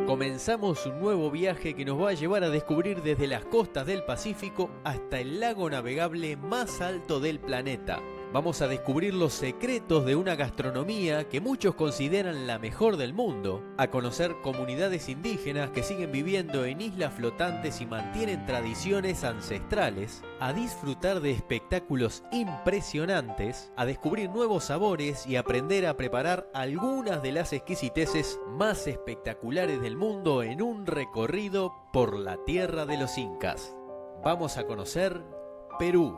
Comenzamos un nuevo viaje que nos va a llevar a descubrir desde las costas del Pacífico hasta el lago navegable más alto del planeta. Vamos a descubrir los secretos de una gastronomía que muchos consideran la mejor del mundo, a conocer comunidades indígenas que siguen viviendo en islas flotantes y mantienen tradiciones ancestrales, a disfrutar de espectáculos impresionantes, a descubrir nuevos sabores y aprender a preparar algunas de las exquisiteces más espectaculares del mundo en un recorrido por la tierra de los incas. Vamos a conocer Perú.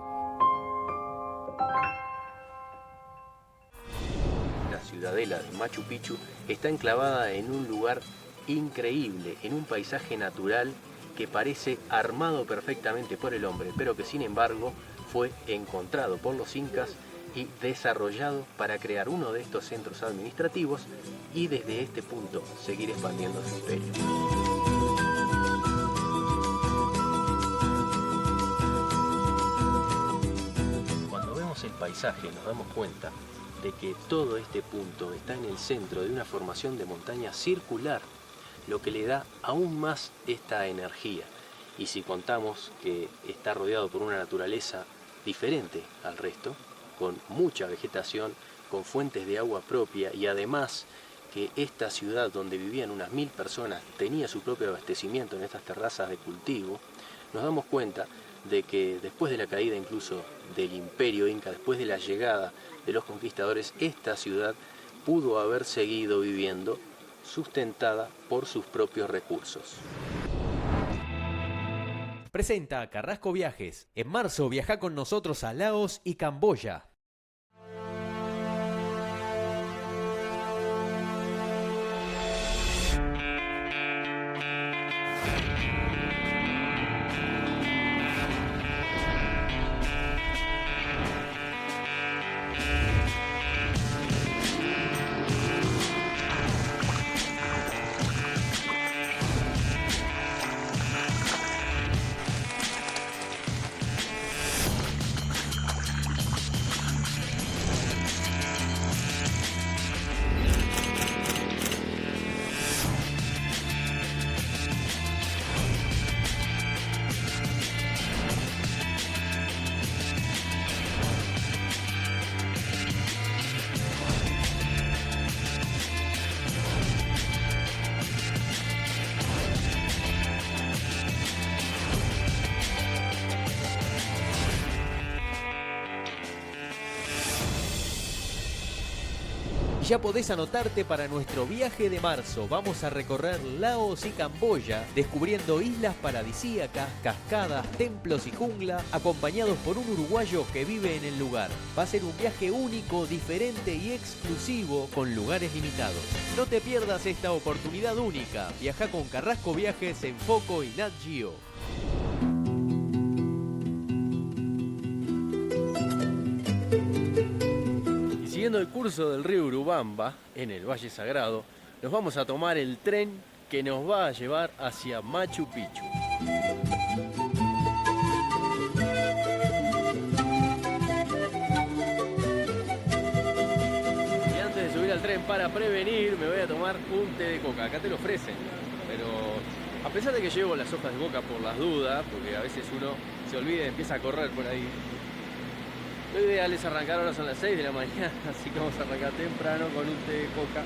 La ciudadela de Machu Picchu está enclavada en un lugar increíble, en un paisaje natural que parece armado perfectamente por el hombre, pero que sin embargo fue encontrado por los incas y desarrollado para crear uno de estos centros administrativos y desde este punto seguir expandiendo su imperio. Cuando vemos el paisaje nos damos cuenta de que todo este punto está en el centro de una formación de montaña circular, lo que le da aún más esta energía. Y si contamos que está rodeado por una naturaleza diferente al resto, con mucha vegetación, con fuentes de agua propia y además que esta ciudad donde vivían unas 1000 personas tenía su propio abastecimiento en estas terrazas de cultivo, nos damos cuenta de que después de la caída incluso del imperio inca, después de la llegada de los conquistadores, esta ciudad pudo haber seguido viviendo sustentada por sus propios recursos. Presenta Carrasco Viajes. En marzo viaja con nosotros a Laos y Camboya. Ya podés anotarte para nuestro viaje de marzo. Vamos a recorrer Laos y Camboya, descubriendo islas paradisíacas, cascadas, templos y jungla, acompañados por un uruguayo que vive en el lugar. Va a ser un viaje único, diferente y exclusivo, con lugares limitados. No te pierdas esta oportunidad única. Viaja con Carrasco Viajes en Foco y Nat Geo. Siguiendo el curso del río Urubamba, en el Valle Sagrado, nos vamos a tomar el tren que nos va a llevar hacia Machu Picchu. Y antes de subir al tren, para prevenir, me voy a tomar un té de coca. Acá te lo ofrecen, pero a pesar de que llevo las hojas de coca por las dudas, porque a veces uno se olvida y empieza a correr por ahí, lo ideal es arrancar, ahora son las 6 de la mañana, así que vamos a arrancar temprano con un té de coca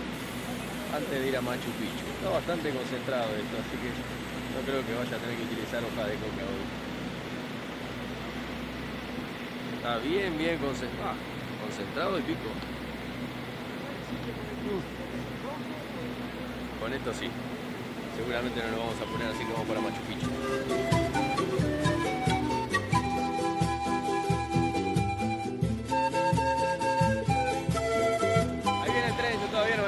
antes de ir a Machu Picchu. Está bastante concentrado esto, así que no creo que vaya a tener que utilizar hoja de coca hoy. Está bien concentrado y pico. Con esto sí, seguramente no lo vamos a poner, así que vamos para Machu Picchu.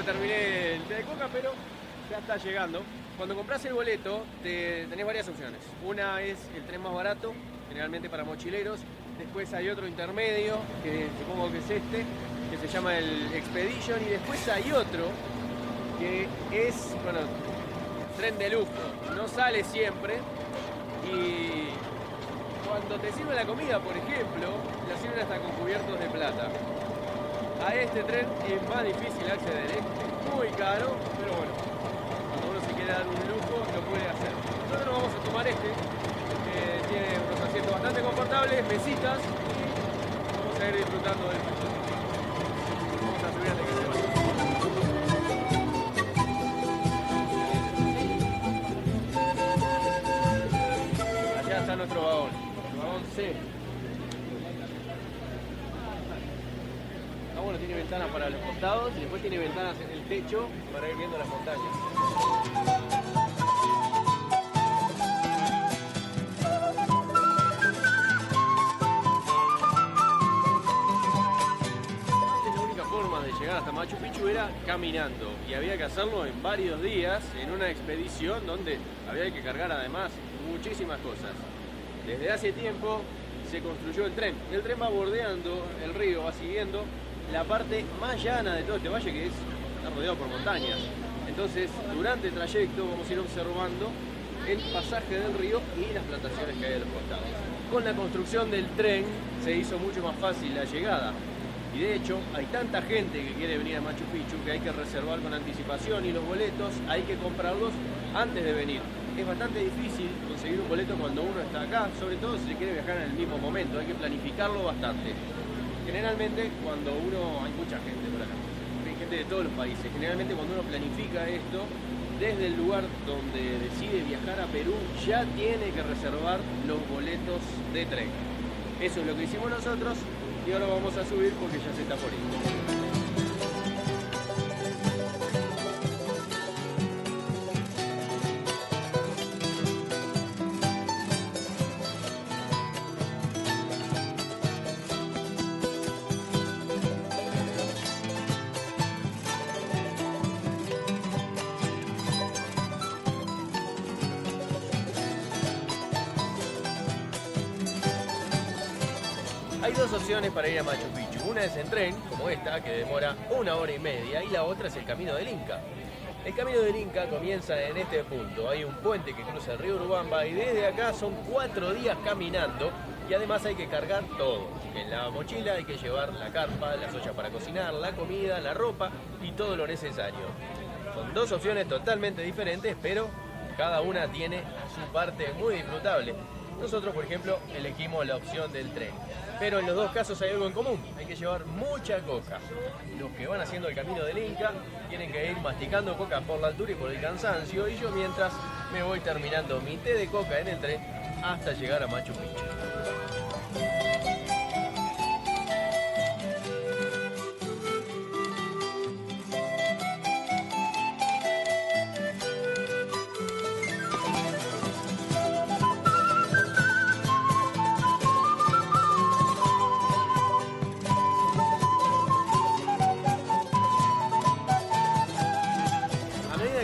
Terminé el té de coca, pero ya está llegando. Cuando compras el boleto, tenés varias opciones. Una es el tren más barato, generalmente para mochileros. Después hay otro intermedio, que supongo que es este, que se llama el Expedition. Y después hay otro, que es, bueno, tren de lujo. No sale siempre. Y cuando te sirven la comida, por ejemplo, la sirven hasta con cubiertos de plata. A este tren es más difícil acceder, es muy caro, pero bueno, cuando uno se quiere dar un lujo árboles, mesitas, y vamos a ir disfrutando del Machu Picchu. Vamos a subir hasta que se vaya. Allá está nuestro vagón, el vagón C. Ah, bueno, tiene ventanas para los costados y después tiene ventanas en el techo para ir viendo las montañas. Hasta Machu Picchu era caminando y había que hacerlo en varios días en una expedición donde había que cargar además muchísimas cosas. Desde hace tiempo se construyó el tren. El tren va bordeando el río, va siguiendo la parte más llana de todo este valle, que está rodeado por montañas. Entonces, durante el trayecto vamos a ir observando el pasaje del río y las plantaciones que hay a los costados. Con la construcción del tren se hizo mucho más fácil la llegada. Y de hecho, hay tanta gente que quiere venir a Machu Picchu que hay que reservar con anticipación y los boletos hay que comprarlos antes de venir. Es bastante difícil conseguir un boleto cuando uno está acá, sobre todo si se quiere viajar en el mismo momento, hay que planificarlo bastante. Generalmente cuando uno, hay mucha gente por acá, hay gente de todos los países, generalmente cuando uno planifica esto, desde el lugar donde decide viajar a Perú ya tiene que reservar los boletos de tren. Eso es lo que hicimos nosotros. Y ahora vamos a subir porque ya se está por ir. Hay dos opciones para ir a Machu Picchu. Una es en tren, como esta, que demora 1 hora y media, y la otra es el Camino del Inca. El Camino del Inca comienza en este punto. Hay un puente que cruza el río Urubamba y desde acá son 4 días caminando y además hay que cargar todo. En la mochila hay que llevar la carpa, las ollas para cocinar, la comida, la ropa y todo lo necesario. Son dos opciones totalmente diferentes, pero cada una tiene su parte muy disfrutable. Nosotros, por ejemplo, elegimos la opción del tren. Pero en los dos casos hay algo en común, hay que llevar mucha coca. Los que van haciendo el Camino del Inca tienen que ir masticando coca por la altura y por el cansancio, y yo mientras me voy terminando mi té de coca en el tren hasta llegar a Machu Picchu.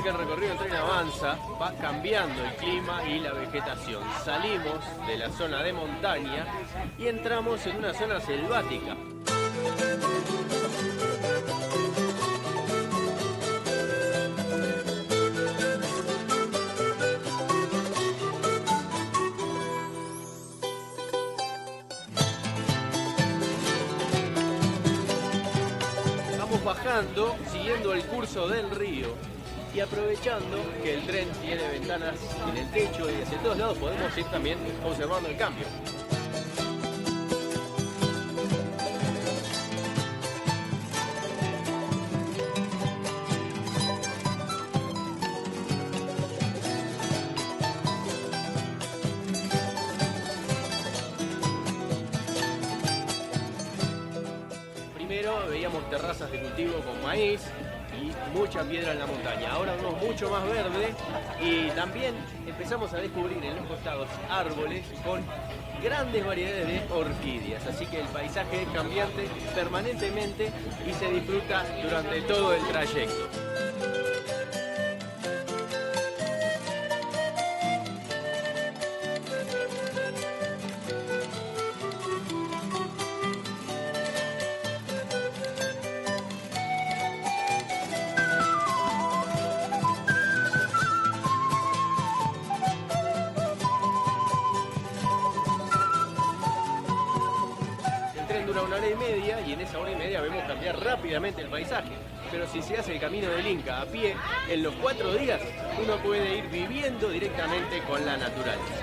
Que el recorrido del tren avanza, va cambiando el clima y la vegetación. Salimos de la zona de montaña y entramos en una zona selvática. Vamos bajando, siguiendo el curso del río. Y aprovechando que el tren tiene ventanas en el techo y hacia todos lados, podemos ir también observando el cambio. Primero veíamos terrazas de cultivo con maíz y mucha piedra en la montaña. Ahora vemos mucho más verde y también empezamos a descubrir en los costados árboles con grandes variedades de orquídeas. Así que el paisaje es cambiante permanentemente y se disfruta durante todo el trayecto. Dura 1 hora y media y en esa hora y media vemos cambiar rápidamente el paisaje. Pero si se hace el Camino del Inca a pie, en los 4 días uno puede ir viviendo directamente con la naturaleza.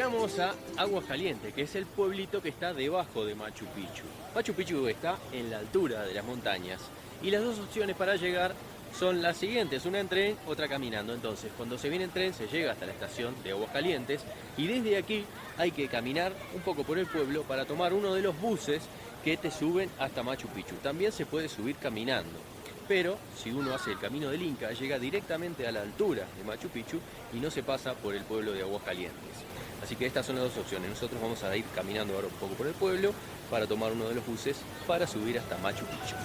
llegamos a Aguascalientes, que es el pueblito que está debajo de Machu Picchu. Machu Picchu está en la altura de las montañas y las dos opciones para llegar son las siguientes, una en tren, otra caminando. Entonces, cuando se viene en tren se llega hasta la estación de Aguascalientes y desde aquí hay que caminar un poco por el pueblo para tomar uno de los buses que te suben hasta Machu Picchu. También se puede subir caminando, pero si uno hace el camino del Inca llega directamente a la altura de Machu Picchu y no se pasa por el pueblo de Aguascalientes. Así que estas son las dos opciones. Nosotros vamos a ir caminando ahora un poco por el pueblo para tomar uno de los buses para subir hasta Machu Picchu.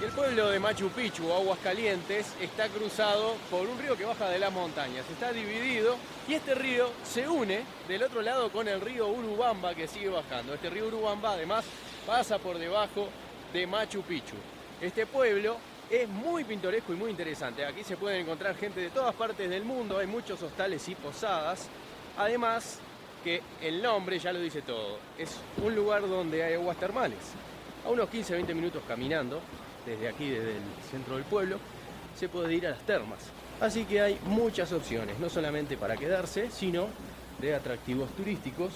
El pueblo de Machu Picchu, Aguascalientes, está cruzado por un río que baja de las montañas. Está dividido y este río se une del otro lado con el río Urubamba que sigue bajando. Este río Urubamba además pasa por debajo de Machu Picchu. Este pueblo es muy pintoresco y muy interesante. Aquí se pueden encontrar gente de todas partes del mundo. Hay muchos hostales y posadas. Además que el nombre ya lo dice todo. Es un lugar donde hay aguas termales. A unos 15-20 minutos caminando, desde aquí, desde el centro del pueblo, se puede ir a las termas. Así que hay muchas opciones, no solamente para quedarse, sino de atractivos turísticos,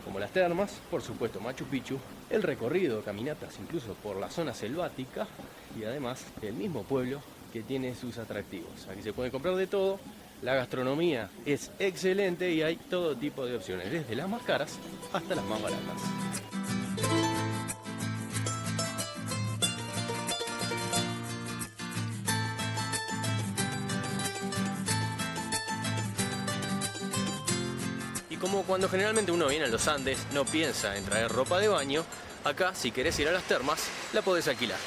como las termas, por supuesto Machu Picchu, el recorrido de caminatas incluso por la zona selvática y además el mismo pueblo que tiene sus atractivos. Aquí se puede comprar de todo, la gastronomía es excelente y hay todo tipo de opciones, desde las más caras hasta las más baratas. Como cuando generalmente uno viene a los Andes, no piensa en traer ropa de baño, acá si querés ir a las termas, la podés alquilar.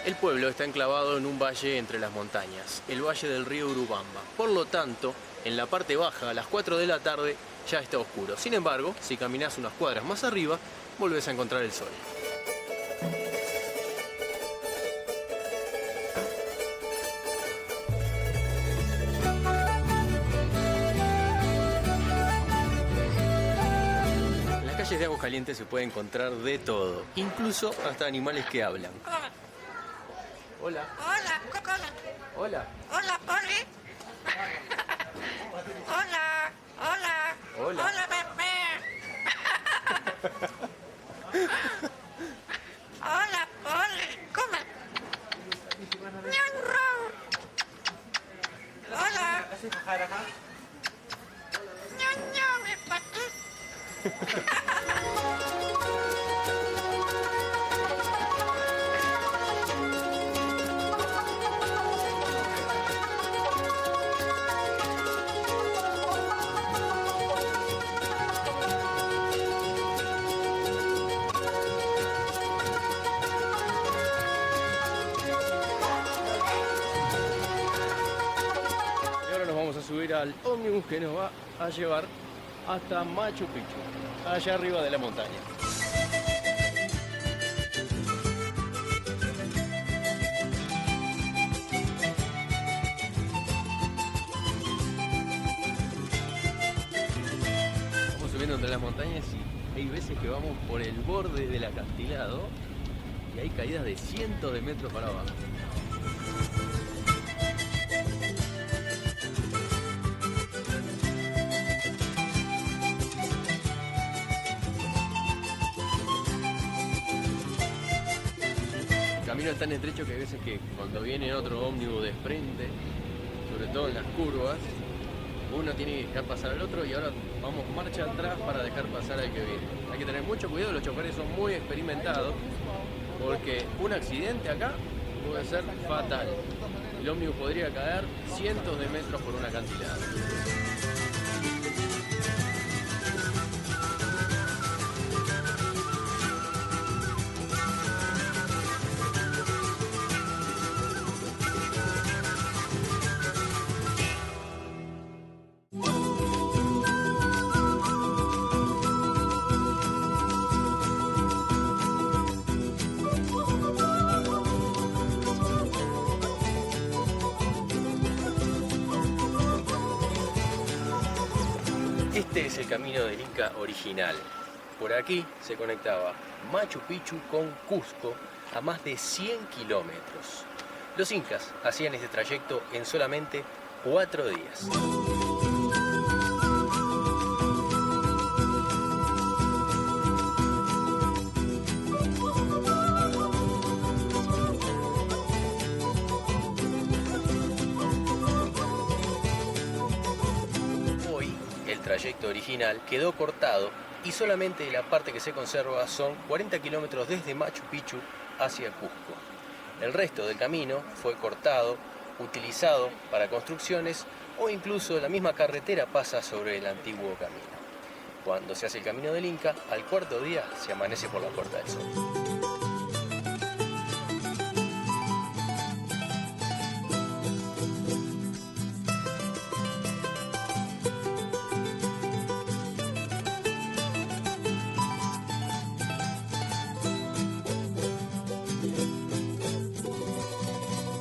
El pueblo está enclavado en un valle entre las montañas, el valle del río Urubamba. Por lo tanto, en la parte baja, a las 4 de la tarde, ya está oscuro. Sin embargo, si caminás unas cuadras más arriba, volvés a encontrar el sol. En las calles de Aguascalientes se puede encontrar de todo, incluso hasta animales que hablan. Hola. Hola, hola. Hola. Hola, Poli. Hola, hola. Hola. Hola, bebé. Hola, Poli. ¿Cómo? Hola. Ño, mi papi. Subir al ómnibus que nos va a llevar hasta Machu Picchu, allá arriba de la montaña. Vamos subiendo entre las montañas y hay veces que vamos por el borde del acantilado y hay caídas de cientos de metros para abajo. El camino es tan estrecho que hay veces que cuando viene otro ómnibus de frente, sobre todo en las curvas, uno tiene que dejar pasar al otro y ahora vamos marcha atrás para dejar pasar al que viene. Hay que tener mucho cuidado, los choferes son muy experimentados porque un accidente acá puede ser fatal. El ómnibus podría caer cientos de metros por un acantilado. es el camino del Inca original. Por aquí se conectaba Machu Picchu con Cusco a más de 100 kilómetros. Los incas hacían este trayecto en solamente 4 días. Hoy el trayecto original quedó cortado y solamente la parte que se conserva son 40 kilómetros desde Machu Picchu hacia Cusco. El resto del camino fue cortado, utilizado para construcciones o incluso la misma carretera pasa sobre el antiguo camino. Cuando se hace el camino del Inca, al cuarto día se amanece por la Puerta del Sol.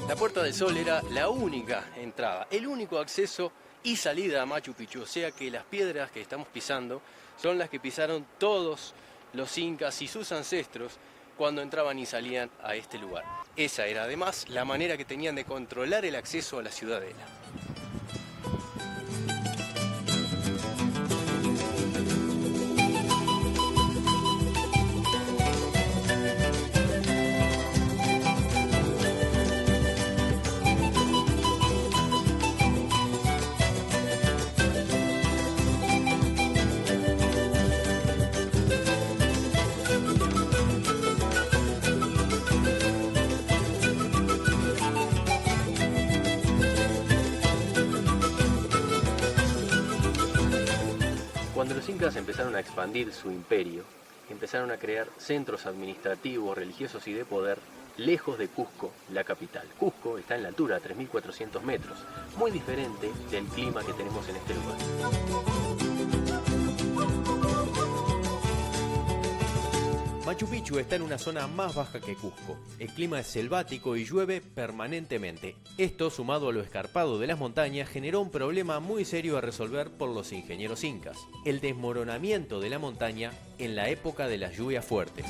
La Puerta del Sol era la única entrada, el único acceso y salida a Machu Picchu, o sea que las piedras que estamos pisando son las que pisaron todos los incas y sus ancestros cuando entraban y salían a este lugar. Esa era además la manera que tenían de controlar el acceso a la ciudadela. Cuando los incas empezaron a expandir su imperio, empezaron a crear centros administrativos, religiosos y de poder lejos de Cusco, la capital. Cusco está en la altura, a 3.400 metros, muy diferente del clima que tenemos en este lugar. Machu Picchu está en una zona más baja que Cusco. El clima es selvático y llueve permanentemente. Esto, sumado a lo escarpado de las montañas, generó un problema muy serio a resolver por los ingenieros incas: el desmoronamiento de la montaña en la época de las lluvias fuertes.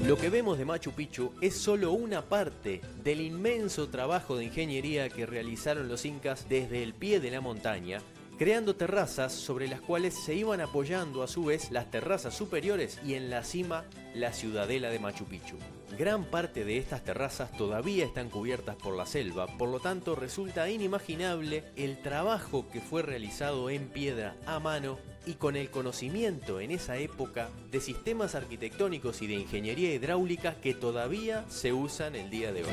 Lo que vemos de Machu Picchu es solo una parte del inmenso trabajo de ingeniería que realizaron los incas desde el pie de la montaña, creando terrazas sobre las cuales se iban apoyando a su vez las terrazas superiores y en la cima la ciudadela de Machu Picchu. Gran parte de estas terrazas todavía están cubiertas por la selva, por lo tanto resulta inimaginable el trabajo que fue realizado en piedra a mano y con el conocimiento en esa época de sistemas arquitectónicos y de ingeniería hidráulica que todavía se usan el día de hoy.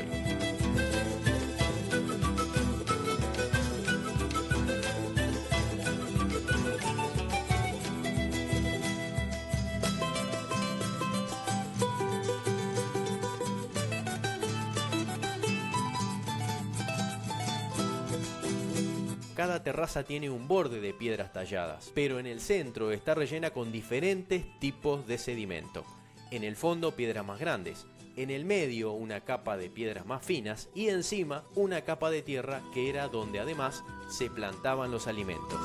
Cada terraza tiene un borde de piedras talladas, pero en el centro está rellena con diferentes tipos de sedimento. En el fondo piedras más grandes, en el medio una capa de piedras más finas y encima una capa de tierra que era donde además se plantaban los alimentos.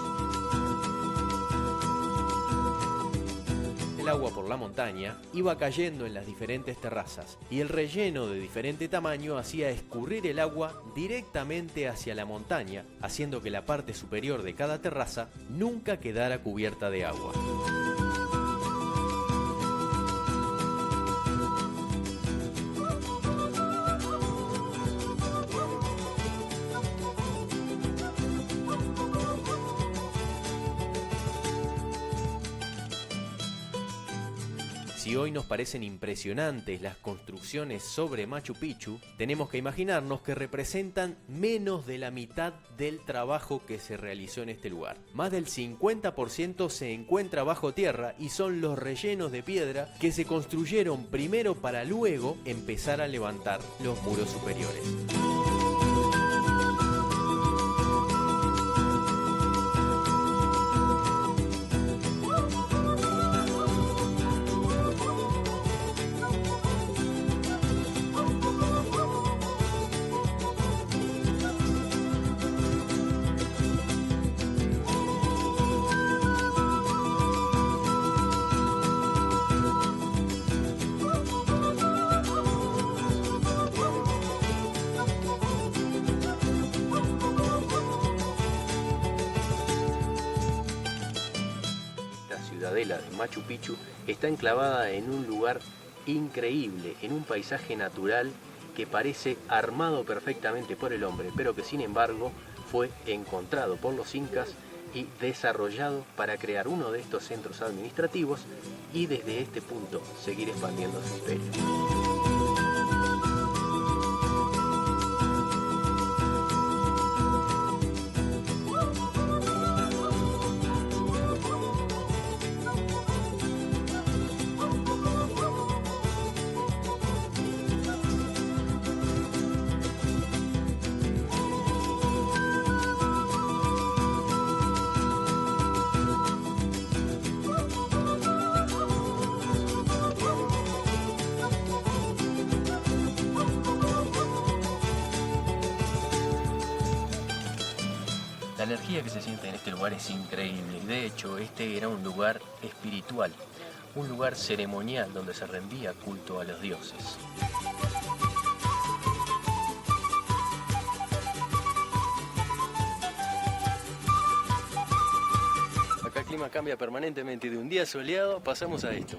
El agua por la montaña iba cayendo en las diferentes terrazas y el relleno de diferente tamaño hacía escurrir el agua directamente hacia la montaña, haciendo que la parte superior de cada terraza nunca quedara cubierta de agua. Si hoy nos parecen impresionantes las construcciones sobre Machu Picchu, tenemos que imaginarnos que representan menos de la mitad del trabajo que se realizó en este lugar. Más del 50% se encuentra bajo tierra y son los rellenos de piedra que se construyeron primero para luego empezar a levantar los muros superiores. ciudadela de Machu Picchu está enclavada en un lugar increíble, en un paisaje natural que parece armado perfectamente por el hombre, pero que sin embargo fue encontrado por los incas y desarrollado para crear uno de estos centros administrativos y desde este punto seguir expandiendo su imperio. La energía que se siente en este lugar es increíble y de hecho este era un lugar espiritual, un lugar ceremonial donde se rendía culto a los dioses. Acá el clima cambia permanentemente, de un día soleado pasamos a esto.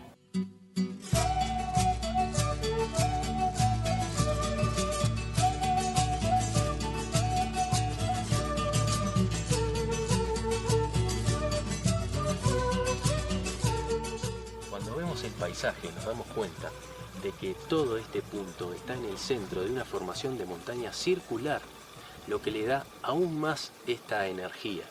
El paisaje nos damos cuenta de que todo este punto está en el centro de una formación de montaña circular, lo que le da aún más esta energía.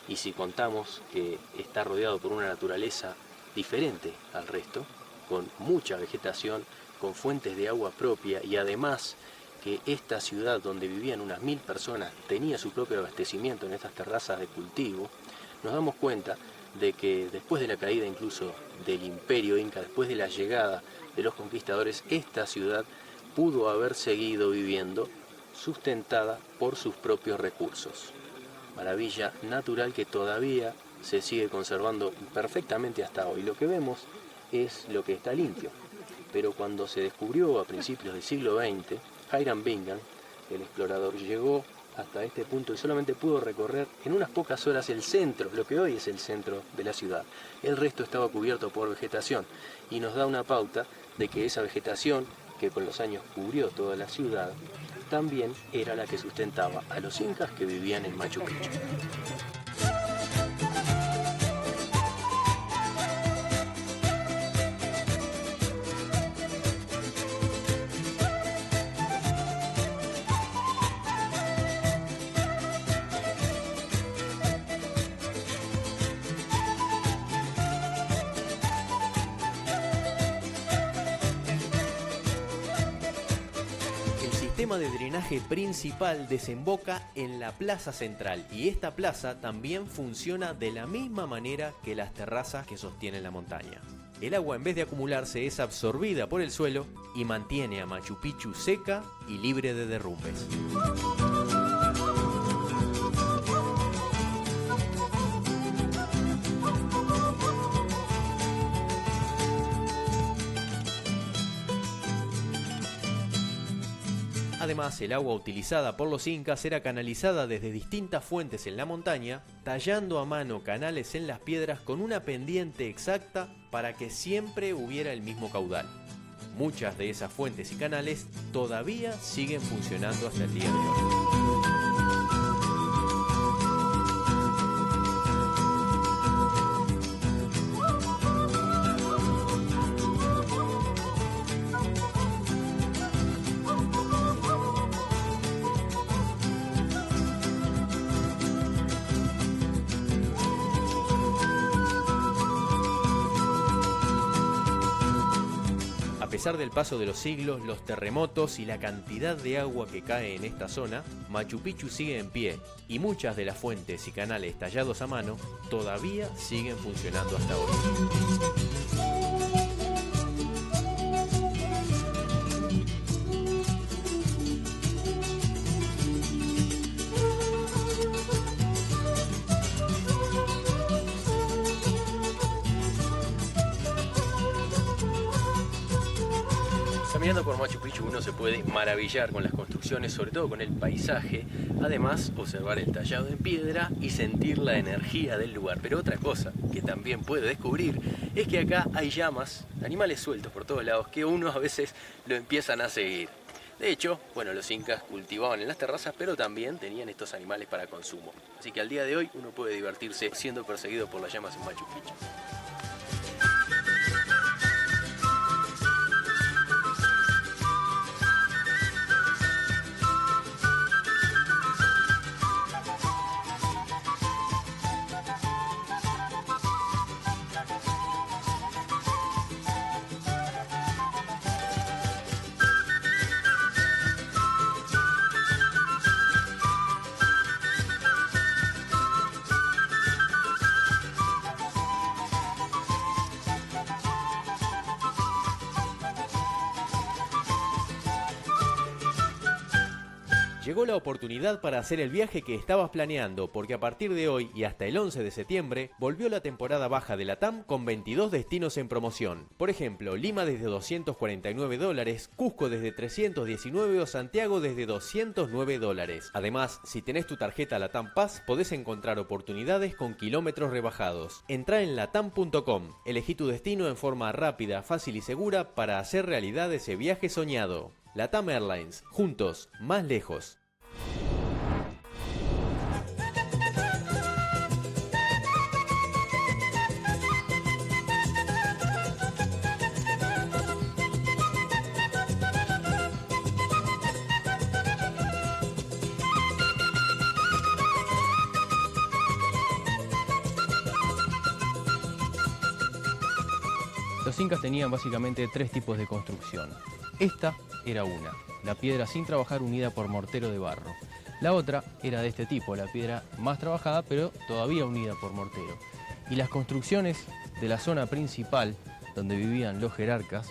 Y si contamos que está rodeado por una naturaleza diferente al resto, con mucha vegetación, con fuentes de agua propia y además que esta ciudad donde vivían unas 1000 personas tenía su propio abastecimiento en estas terrazas de cultivo, nos damos cuenta de que después de la caída incluso del imperio inca, después de la llegada de los conquistadores, esta ciudad pudo haber seguido viviendo sustentada por sus propios recursos. Maravilla natural que todavía se sigue conservando perfectamente hasta hoy. Lo que vemos es lo que está limpio, pero cuando se descubrió a principios del siglo XX, Hiram Bingham, el explorador, llegó hasta este punto y solamente pudo recorrer en unas pocas horas el centro, lo que hoy es el centro de la ciudad. El resto estaba cubierto por vegetación y nos da una pauta de que esa vegetación, que con los años cubrió toda la ciudad, también era la que sustentaba a los incas que vivían en Machu Picchu. El sistema de drenaje principal desemboca en la plaza central y esta plaza también funciona de la misma manera que las terrazas que sostienen la montaña. El agua, en vez de acumularse, es absorbida por el suelo y mantiene a Machu Picchu seca y libre de derrumbes. Además, el agua utilizada por los incas era canalizada desde distintas fuentes en la montaña, tallando a mano canales en las piedras con una pendiente exacta para que siempre hubiera el mismo caudal. Muchas de esas fuentes y canales todavía siguen funcionando hasta el día de hoy. A pesar del paso de los siglos, los terremotos y la cantidad de agua que cae en esta zona, Machu Picchu sigue en pie y muchas de las fuentes y canales tallados a mano todavía siguen funcionando hasta hoy. Caminando por Machu Picchu uno se puede maravillar con las construcciones, sobre todo con el paisaje, además observar el tallado en piedra y sentir la energía del lugar. Pero otra cosa que también puede descubrir es que acá hay llamas, animales sueltos por todos lados que uno a veces lo empiezan a seguir. De hecho, bueno, los incas cultivaban en las terrazas, pero también tenían estos animales para consumo. Así que al día de hoy uno puede divertirse siendo perseguido por las llamas en Machu Picchu. Llegó la oportunidad para hacer el viaje que estabas planeando, porque a partir de hoy y hasta el 11 de septiembre volvió la temporada baja de LATAM con 22 destinos en promoción. Por ejemplo, Lima desde $249, Cusco desde $319 o Santiago desde $209. Además, si tenés tu tarjeta LATAM Pass, podés encontrar oportunidades con kilómetros rebajados. Entrá en latam.com, elegí tu destino en forma rápida, fácil y segura para hacer realidad ese viaje soñado. LATAM Airlines, juntos, más lejos. Los incas tenían básicamente tres tipos de construcción. Esta era una, la piedra sin trabajar unida por mortero de barro. La otra era de este tipo, la piedra más trabajada pero todavía unida por mortero. Y las construcciones de la zona principal, donde vivían los jerarcas,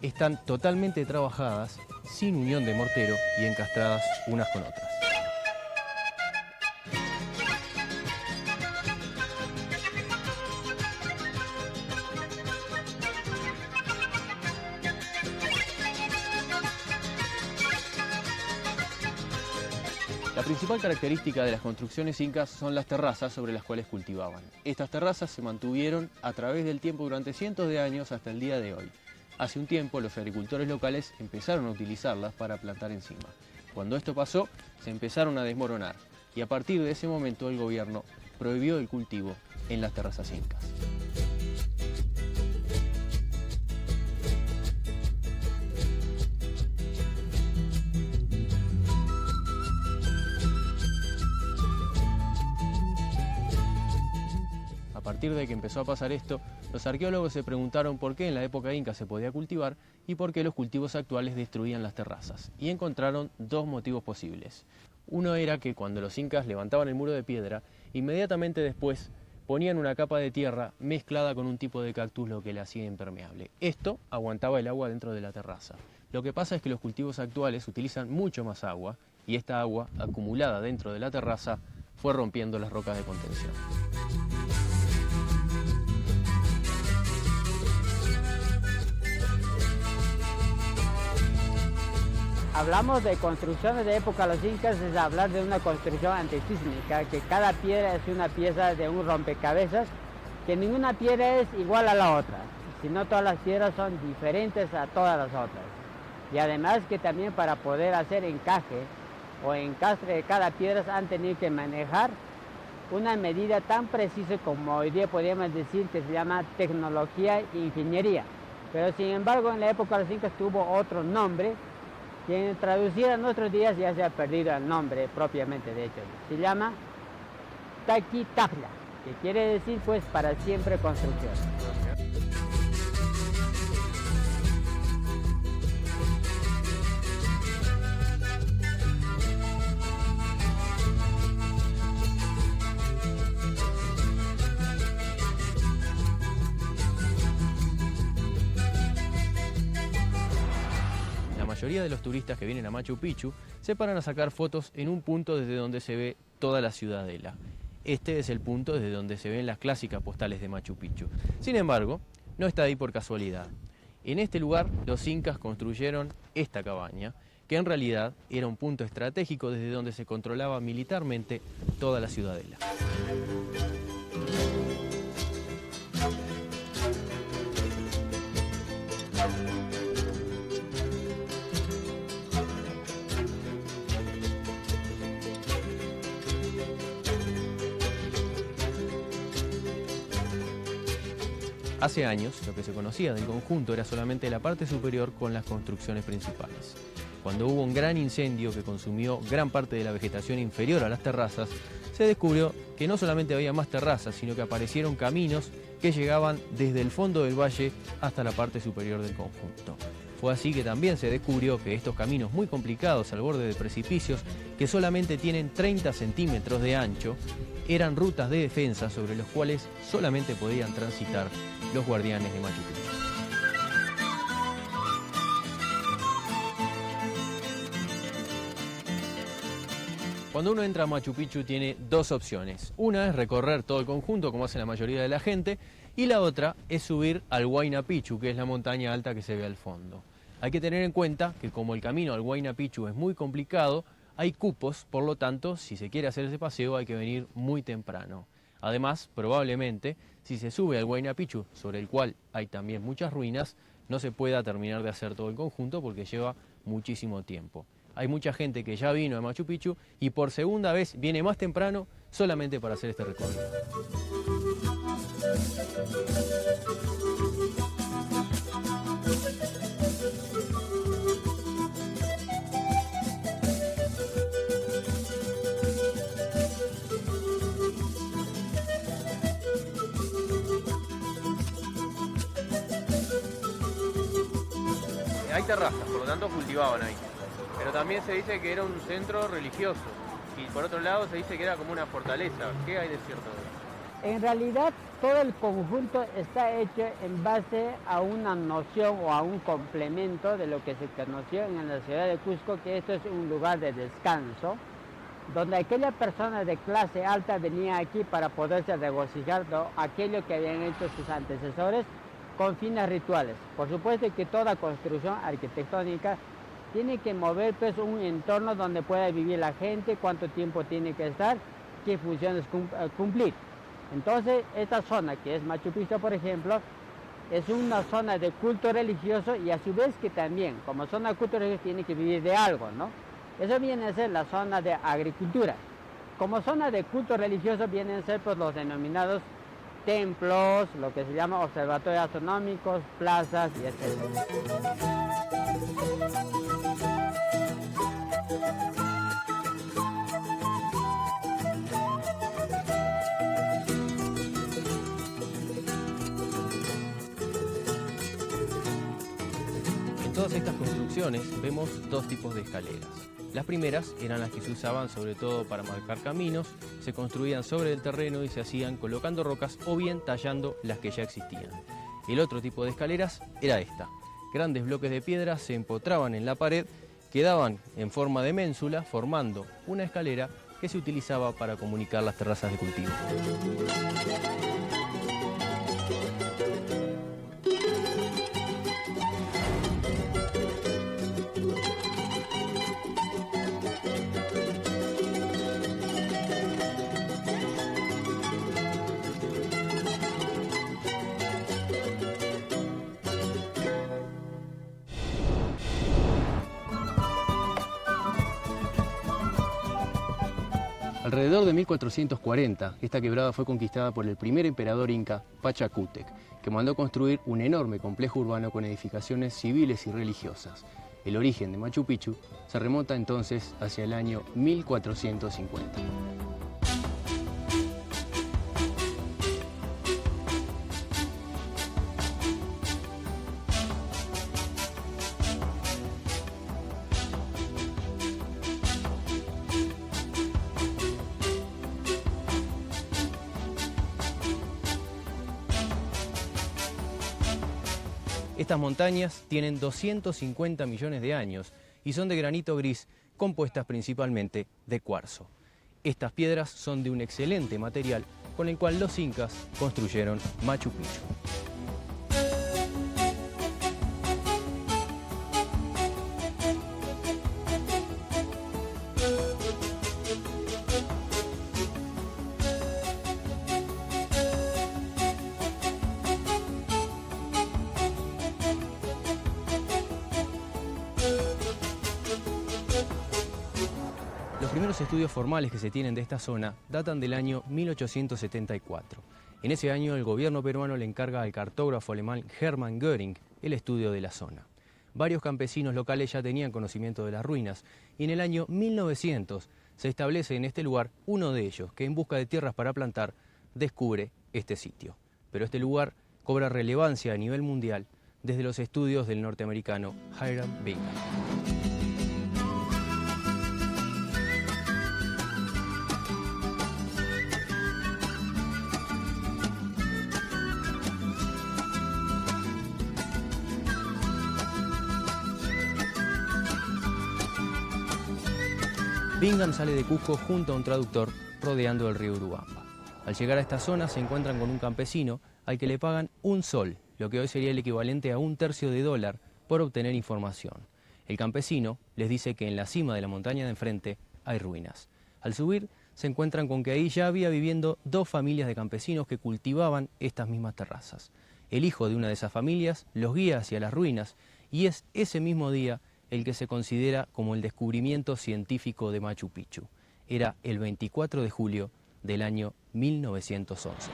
están totalmente trabajadas, sin unión de mortero y encastradas unas con otras. La principal característica de las construcciones incas son las terrazas sobre las cuales cultivaban. Estas terrazas se mantuvieron a través del tiempo durante cientos de años hasta el día de hoy. Hace un tiempo los agricultores locales empezaron a utilizarlas para plantar encima. Cuando esto pasó, se empezaron a desmoronar y a partir de ese momento el gobierno prohibió el cultivo en las terrazas incas. A partir de que empezó a pasar esto, los arqueólogos se preguntaron por qué en la época inca se podía cultivar y por qué los cultivos actuales destruían las terrazas. Y encontraron dos motivos posibles. Uno era que cuando los incas levantaban el muro de piedra, inmediatamente después ponían una capa de tierra mezclada con un tipo de cactus, lo que la hacía impermeable. Esto aguantaba el agua dentro de la terraza. Lo que pasa es que los cultivos actuales utilizan mucho más agua y esta agua, acumulada dentro de la terraza, fue rompiendo las rocas de contención. Hablamos de construcciones de época de los incas, es hablar de una construcción antisísmica, que cada piedra es una pieza de un rompecabezas, que ninguna piedra es igual a la otra, sino todas las piedras son diferentes a todas las otras. Y además que también para poder hacer encaje o encastre de cada piedra han tenido que manejar una medida tan precisa como hoy día podríamos decir que se llama tecnología e ingeniería. Pero sin embargo en la época de los incas tuvo otro nombre, que traducido a nuestros días ya se ha perdido el nombre propiamente de hecho. Se llama Taquitaglia, que quiere decir pues para siempre construcción. La mayoría de los turistas que vienen a Machu Picchu se paran a sacar fotos en un punto desde donde se ve toda la ciudadela. Este es el punto desde donde se ven las clásicas postales de Machu Picchu. Sin embargo, no está ahí por casualidad. En este lugar los incas construyeron esta cabaña, que en realidad era un punto estratégico desde donde se controlaba militarmente toda la ciudadela. Hace años, lo que se conocía del conjunto era solamente la parte superior con las construcciones principales. Cuando hubo un gran incendio que consumió gran parte de la vegetación inferior a las terrazas, se descubrió que no solamente había más terrazas, sino que aparecieron caminos que llegaban desde el fondo del valle hasta la parte superior del conjunto. Fue así que también se descubrió que estos caminos muy complicados al borde de precipicios, que solamente tienen 30 centímetros de ancho, eran rutas de defensa sobre los cuales solamente podían transitar los guardianes de Machu Picchu. Cuando uno entra a Machu Picchu tiene dos opciones. Una es recorrer todo el conjunto, como hace la mayoría de la gente, y la otra es subir al Huayna Picchu, que es la montaña alta que se ve al fondo. Hay que tener en cuenta que como el camino al Huayna Picchu es muy complicado, hay cupos, por lo tanto, si se quiere hacer ese paseo hay que venir muy temprano. Además, probablemente, si se sube al Huayna Picchu, sobre el cual hay también muchas ruinas, no se pueda terminar de hacer todo el conjunto porque lleva muchísimo tiempo. Hay mucha gente que ya vino a Machu Picchu y por segunda vez viene más temprano solamente para hacer este recorrido. Hay terrazas, por lo tanto cultivaban ahí. Pero también se dice que era un centro religioso. Y por otro lado se dice que era como una fortaleza. ¿Qué hay de cierto de eso? En realidad todo el conjunto está hecho en base a una noción o a un complemento de lo que se conoció en la ciudad de Cusco, que esto es un lugar de descanso, donde aquella persona de clase alta venía aquí para poderse regocijar de aquello que habían hecho sus antecesores con fines rituales. Por supuesto que toda construcción arquitectónica tiene que mover pues un entorno donde pueda vivir la gente, cuánto tiempo tiene que estar, qué funciones cumplir. Entonces esta zona que es Machu Picchu, por ejemplo, es una zona de culto religioso y a su vez que también como zona de culto religioso tiene que vivir de algo, ¿no? Eso viene a ser la zona de agricultura. Como zona de culto religioso vienen a ser pues los denominados templos, lo que se llama observatorios astronómicos, plazas y etc. En todas estas construcciones vemos dos tipos de escaleras. Las primeras eran las que se usaban sobre todo para marcar caminos, se construían sobre el terreno y se hacían colocando rocas o bien tallando las que ya existían. El otro tipo de escaleras era esta. Grandes bloques de piedra se empotraban en la pared, quedaban en forma de ménsula, formando una escalera que se utilizaba para comunicar las terrazas de cultivo. Alrededor de 1440, esta quebrada fue conquistada por el primer emperador inca, Pachacútec, que mandó construir un enorme complejo urbano con edificaciones civiles y religiosas. El origen de Machu Picchu se remonta entonces hacia el año 1450. Estas montañas tienen 250 millones de años y son de granito gris, compuestas principalmente de cuarzo. Estas piedras son de un excelente material con el cual los incas construyeron Machu Picchu. primeros estudios formales que se tienen de esta zona datan del año 1874. En ese año el gobierno peruano le encarga al cartógrafo alemán Hermann Göring el estudio de la zona. Varios campesinos locales ya tenían conocimiento de las ruinas y en el año 1900 se establece en este lugar uno de ellos que en busca de tierras para plantar descubre este sitio. Pero este lugar cobra relevancia a nivel mundial desde los estudios del norteamericano Hiram Bingham. Bingham sale de Cusco junto a un traductor rodeando el río Urubamba. Al llegar a esta zona se encuentran con un campesino al que le pagan un sol, lo que hoy sería el equivalente a $0.01 por obtener información. El campesino les dice que en la cima de la montaña de enfrente hay ruinas. Al subir se encuentran con que ahí ya había viviendo 2 familias de campesinos que cultivaban estas mismas terrazas. El hijo de una de esas familias los guía hacia las ruinas y es ese mismo día el que se considera como el descubrimiento científico de Machu Picchu. Era el 24 de julio del año 1911.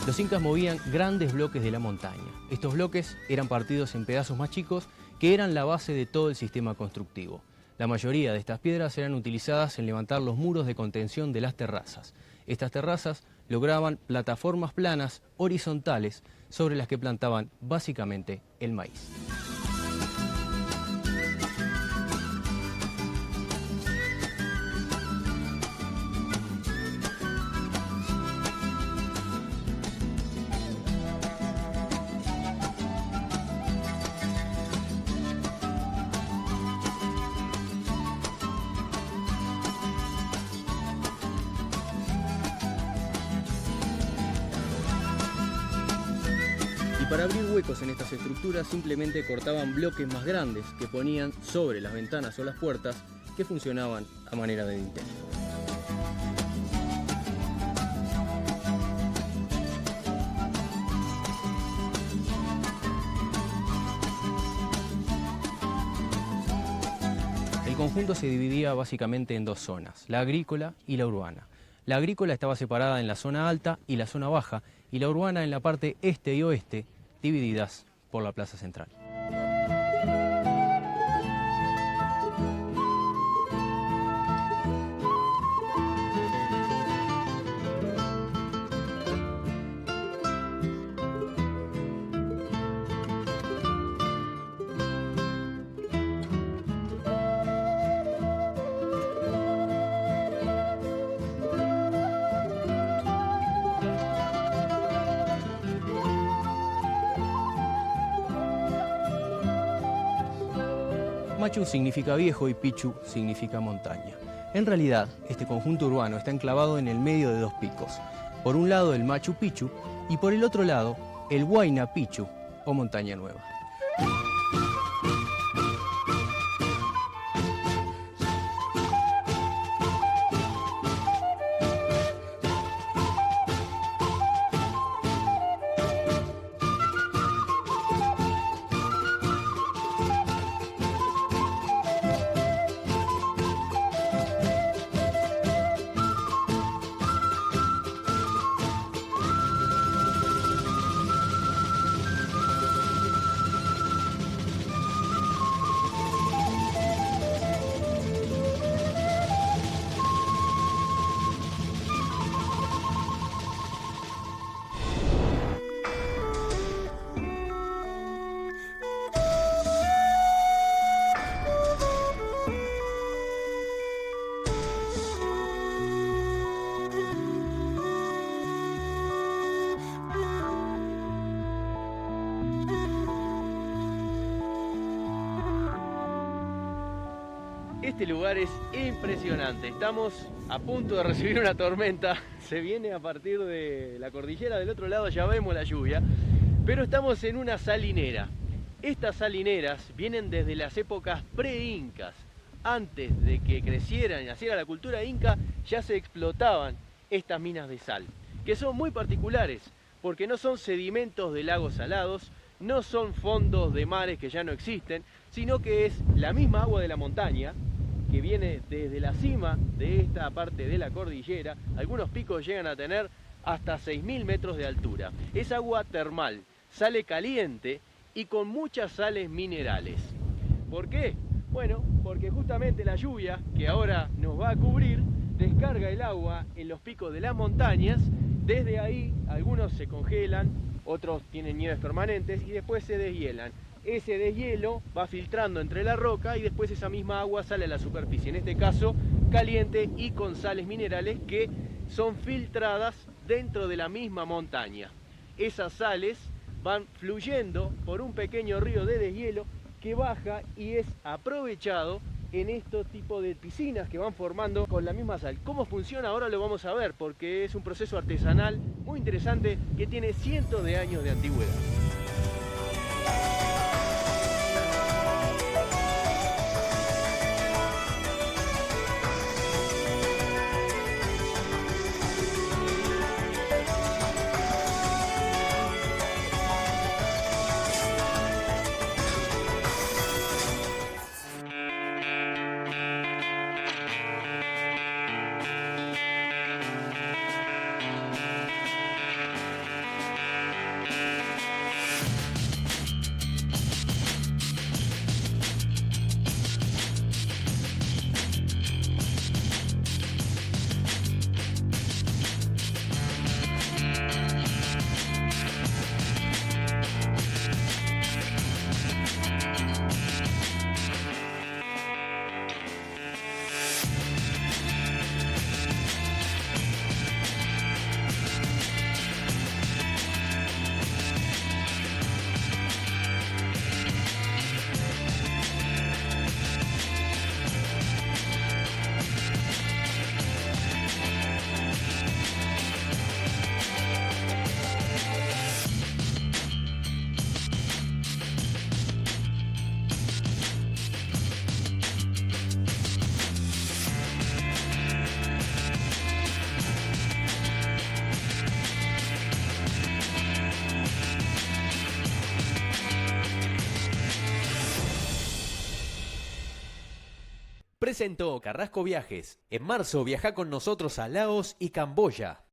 Los incas movían grandes bloques de la montaña. Estos bloques eran partidos en pedazos más chicos que eran la base de todo el sistema constructivo. La mayoría de estas piedras eran utilizadas en levantar los muros de contención de las terrazas. Estas terrazas lograban plataformas planas, horizontales, sobre las que plantaban básicamente el maíz. Para abrir huecos en estas estructuras simplemente cortaban bloques más grandes que ponían sobre las ventanas o las puertas que funcionaban a manera de dintel. El conjunto se dividía básicamente en 2 zonas, la agrícola y la urbana. La agrícola estaba separada en la zona alta y la zona baja, y la urbana en la parte este y oeste, divididas por la plaza central. Machu significa viejo y Picchu significa montaña. En realidad, este conjunto urbano está enclavado en el medio de 2 picos. Por un lado el Machu Picchu y por el otro lado el Huayna Picchu o Montaña Nueva. Este lugar es impresionante. Estamos a punto de recibir una tormenta. Se viene a partir de la cordillera del otro lado, ya vemos la lluvia. Pero estamos en una salinera. Estas salineras vienen desde las épocas pre-incas. Antes de que crecieran y naciera la cultura inca, ya se explotaban estas minas de sal, que son muy particulares, porque no son sedimentos de lagos salados, no son fondos de mares que ya no existen, sino que es la misma agua de la montaña, que viene desde la cima de esta parte de la cordillera. Algunos picos llegan a tener hasta 6.000 metros de altura. Es agua termal, sale caliente y con muchas sales minerales. ¿Por qué? Bueno, porque justamente la lluvia, que ahora nos va a cubrir, descarga el agua en los picos de las montañas. Desde ahí algunos se congelan, otros tienen nieves permanentes y después se deshielan. Ese deshielo va filtrando entre la roca y después esa misma agua sale a la superficie, en este caso caliente y con sales minerales que son filtradas dentro de la misma montaña. Esas sales van fluyendo por un pequeño río de deshielo que baja y es aprovechado en estos tipos de piscinas que van formando con la misma sal. ¿Cómo funciona? Ahora lo vamos a ver, porque es un proceso artesanal muy interesante que tiene cientos de años de antigüedad. Presentó Carrasco Viajes. En marzo viaja con nosotros a Laos y Camboya.